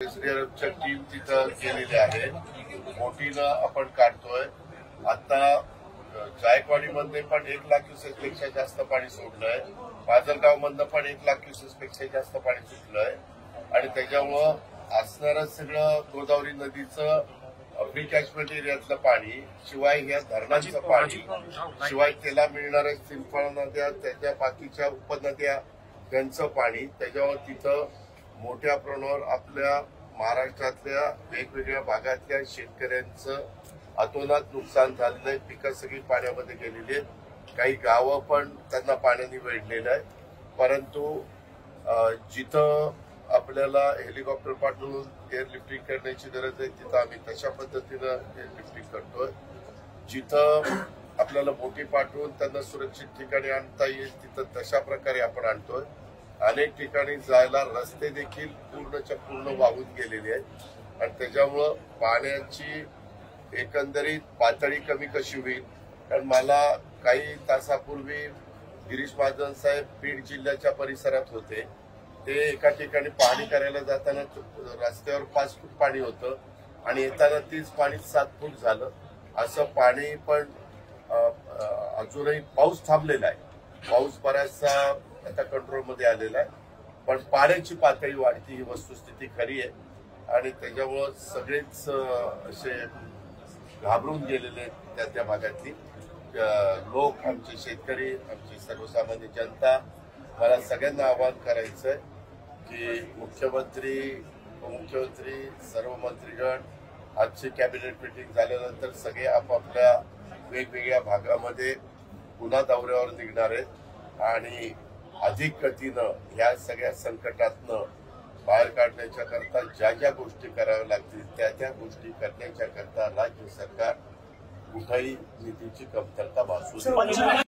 एसडीआरएफच्या team तिथं गेलेली आहे. बोटीनं आपण काढतोय. आता जायकवाडीमध्ये पण 1 लाख क्युसेस पेक्षा जास्त पाणी सोडलंय. माजलगाव मधनं पण 1 लाख क्युसेस पेक्षा जास्त पाणी सुटलंय आणि त्याच्यामुळं असणारं सगळं गोदावरी नदीचं प्री कॅचमेंट एरियातलं पाणी, शिवाय ह्या धरणांचं पाणी, शिवाय त्याला मिळणाऱ्या सिंपळ नद्या, त्याच्या बाकीच्या उपनद्या त्यांचं पाणी, त्याच्यावर तिथं मोठ्या प्रमाणावर आपल्या महाराष्ट्रातल्या वेगवेगळ्या भागातल्या शेतकऱ्यांचं अतोनात नुकसान झालेलं आहे. पिकं सगळी पाण्यामध्ये गेलेली आहेत. काही गावं पण त्यांना पाण्याने वेढलेलं आहे. परंतु जिथं आपल्याला हेलिकॉप्टर पाठवून एअरलिफ्टिंग करण्याची गरज आहे तिथं आम्ही तशा पद्धतीनं एअरलिफ्टिंग करतोय. जिथं आपल्याला बोटी पाठवून त्यांना सुरक्षित ठिकाणी आणता येईल तिथं तशा प्रकारे आपण आणतोय. अनेक ठिकाणी जायला रस्ते देखील पूर्णच्या पूर्ण वाहून गेलेले आहेत आणि त्याच्यामुळं पाण्याची एकंदरीत पातळी कमी कशी होईल. कारण मला काही तासापूर्वी गिरीश महाजन साहेब बीड जिल्ह्याच्या परिसरात होते. ते एका ठिकाणी पाहणी करायला जाताना रस्त्यावर 5 फूट पाणी होतं आणि येताना 30 पाणी 7 फूट झालं. असं पाणी पण अजूनही पाऊस थांबलेला आहे. पाऊस बराचसा आता कंट्रोलमध्ये आलेला आहे, पण पाण्याची पातळी वाढती ही वस्तुस्थिती खरी आहे आणि त्याच्यामुळं सगळेच असे घाबरून गेलेले आहेत त्या भागातली लोक, आमचे शेतकरी, आमची सर्वसामान्य जनता. मला सगळ्यांना आवाहन करायचंय की मुख्यमंत्री, उपमुख्यमंत्री, सर्व मंत्रीगण आजची कॅबिनेट मीटिंग झाल्यानंतर सगळे आपापल्या वेगवेगळ्या भागामध्ये पुन्हा दौऱ्यावर निघणार आहेत आणि अधिक गतीनं ह्या सगळ्या संकटातनं बाहेर काढण्याच्या करता ज्या ज्या गोष्टी कराव्या लागतील त्या गोष्टी करण्याच्या करता राज्य सरकार कुठेही निधीची कमतरता भासू नये.